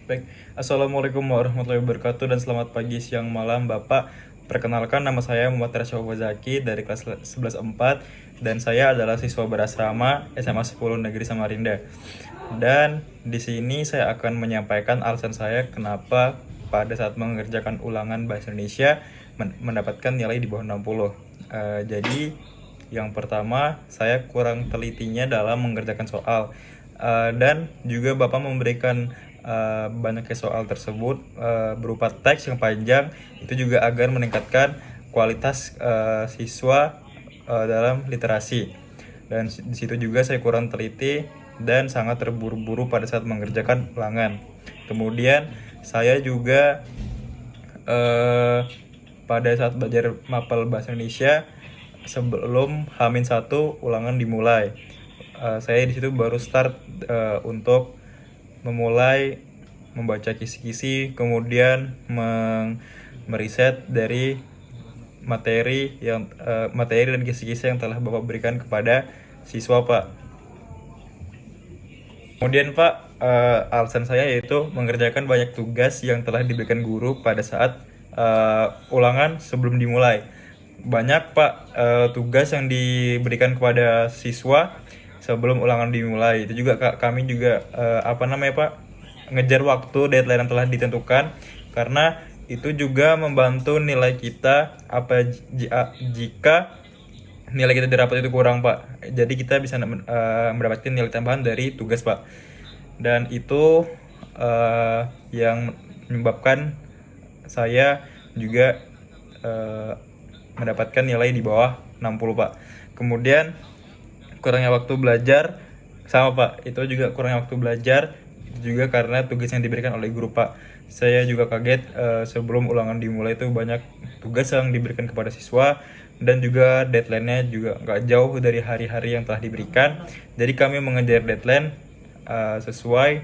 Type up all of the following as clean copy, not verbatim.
Baik, Assalamualaikum warahmatullahi wabarakatuh dan selamat pagi, siang, malam Bapak. Perkenalkan, nama saya Muhammad Rasya Zaki dari kelas 11 4 dan saya adalah siswa berasrama SMA 10 Negeri Samarinda. Dan di sini saya akan menyampaikan alasan saya kenapa pada saat mengerjakan ulangan bahasa Indonesia mendapatkan nilai di bawah 60. Jadi yang pertama, saya kurang telitinya dalam mengerjakan soal. Dan juga Bapak memberikan banyaknya soal tersebut berupa teks yang panjang, itu juga agar meningkatkan kualitas siswa dalam literasi. Dan di situ juga saya kurang teliti dan sangat terburu-buru pada saat mengerjakan ulangan. Kemudian saya juga pada saat belajar mapel bahasa Indonesia sebelum H-1 ulangan dimulai, saya di situ baru start untuk memulai membaca kisi-kisi, kemudian meriset dari materi dan kisi-kisi yang telah Bapak berikan kepada siswa, Pak. Kemudian Pak, alasan saya yaitu mengerjakan banyak tugas yang telah diberikan guru pada saat ulangan sebelum dimulai. Banyak Pak tugas yang diberikan kepada siswa sebelum ulangan dimulai. Itu juga kami juga Pak, ngejar waktu deadline yang telah ditentukan, karena itu juga membantu nilai kita jika nilai kita di rapat itu kurang, Pak. Jadi kita bisa mendapatkan nilai tambahan dari tugas, Pak. Dan itu yang menyebabkan saya juga mendapatkan nilai di bawah 60, Pak. Kemudian kurangnya waktu belajar sama, Pak. Itu juga kurangnya waktu belajar itu juga karena tugas yang diberikan oleh guru, Pak. Saya juga kaget sebelum ulangan dimulai itu banyak tugas yang diberikan kepada siswa dan juga deadline-nya juga nggak jauh dari hari-hari yang telah diberikan. Jadi kami mengejar deadline sesuai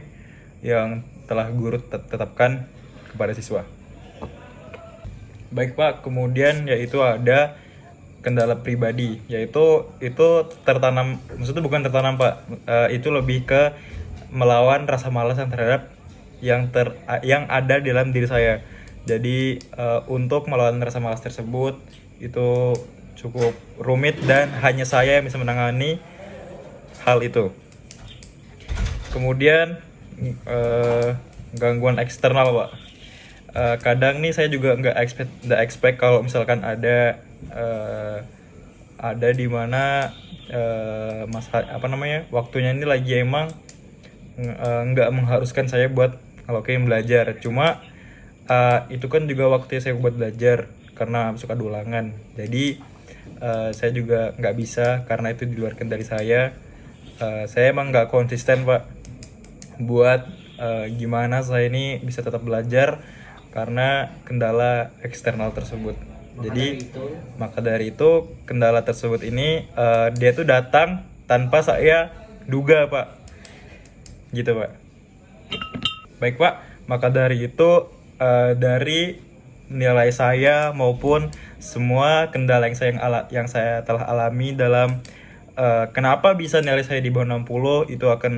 yang telah guru tetapkan kepada siswa. Baik Pak, kemudian yaitu ada kendala pribadi, yaitu itu tertanam, maksudnya bukan tertanam Pak, itu lebih ke melawan rasa malas yang terhadap yang ada di dalam diri saya. Jadi untuk melawan rasa malas tersebut itu cukup rumit dan hanya saya yang bisa menangani hal itu. Kemudian gangguan eksternal, Pak. Kadang nih saya juga nggak expect kalau misalkan ada di mana waktunya ini lagi emang nggak mengharuskan saya buat ngelakuin belajar. Cuma itu kan juga waktunya saya buat belajar karena suka ulangan. Jadi saya juga nggak bisa karena itu di luar kendali saya. Saya emang nggak konsisten, Pak, buat gimana saya ini bisa tetap belajar karena kendala eksternal tersebut. Jadi maka dari itu kendala tersebut ini dia tuh datang tanpa saya duga, Pak. Gitu, Pak. Baik, Pak. Maka dari itu dari nilai saya maupun semua kendala yang saya telah alami dalam kenapa bisa nilai saya di bawah 60 itu akan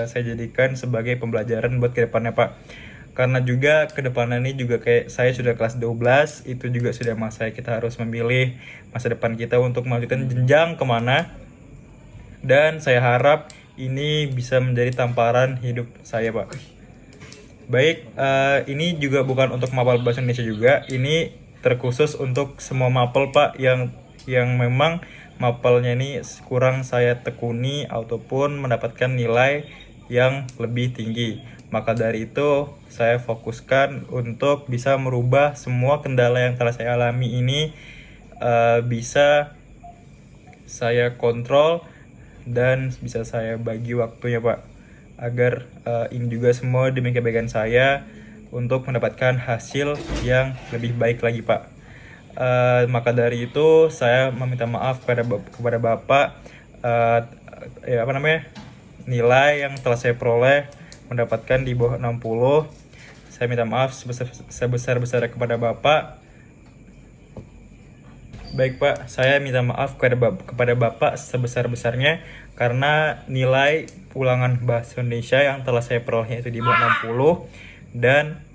saya jadikan sebagai pembelajaran buat kedepannya, Pak. Karena juga kedepannya ini juga kayak saya sudah kelas 12, itu juga sudah masa kita harus memilih masa depan kita untuk melanjutkan jenjang kemana. Dan saya harap ini bisa menjadi tamparan hidup saya, Pak. Baik, ini juga bukan untuk mapel bahasa Indonesia juga, ini terkhusus untuk semua mapel, Pak, yang memang mapelnya ini kurang saya tekuni ataupun mendapatkan nilai yang lebih tinggi. Maka dari itu saya fokuskan untuk bisa merubah semua kendala yang telah saya alami ini bisa saya kontrol dan bisa saya bagi waktunya, Pak, agar ini juga semua demi kebaikan saya untuk mendapatkan hasil yang lebih baik lagi, Pak. Maka dari itu saya meminta maaf kepada Bapak nilai yang telah saya peroleh mendapatkan di bawah 60. Saya minta maaf sebesar-besarnya kepada Bapak. Baik Pak, saya minta maaf kepada Bapak sebesar-besarnya karena nilai ulangan bahasa Indonesia yang telah saya peroleh itu di bawah 60, dan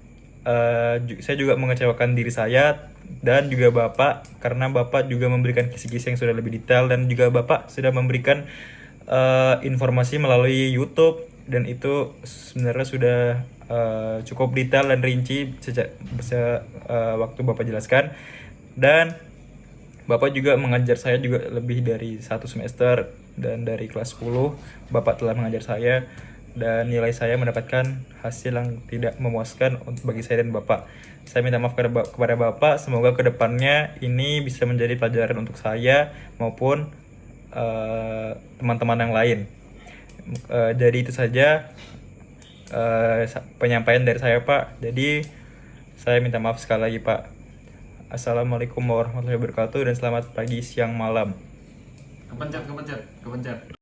saya juga mengecewakan diri saya dan juga Bapak karena Bapak juga memberikan kisi-kisi yang sudah lebih detail, dan juga Bapak sudah memberikan informasi melalui YouTube, dan itu sebenarnya sudah cukup detail dan rinci sejak waktu Bapak jelaskan. Dan Bapak juga mengajar saya juga lebih dari 1 semester, dan dari kelas 10 Bapak telah mengajar saya, dan nilai saya mendapatkan hasil yang tidak memuaskan untuk bagi saya dan Bapak. Saya minta maaf kepada Bapak, semoga kedepannya ini bisa menjadi pelajaran untuk saya maupun teman-teman yang lain. Jadi itu saja penyampaian dari saya Pak. Jadi saya minta maaf sekali lagi Pak. Assalamualaikum warahmatullahi wabarakatuh, dan selamat pagi, siang, malam. Kepencet.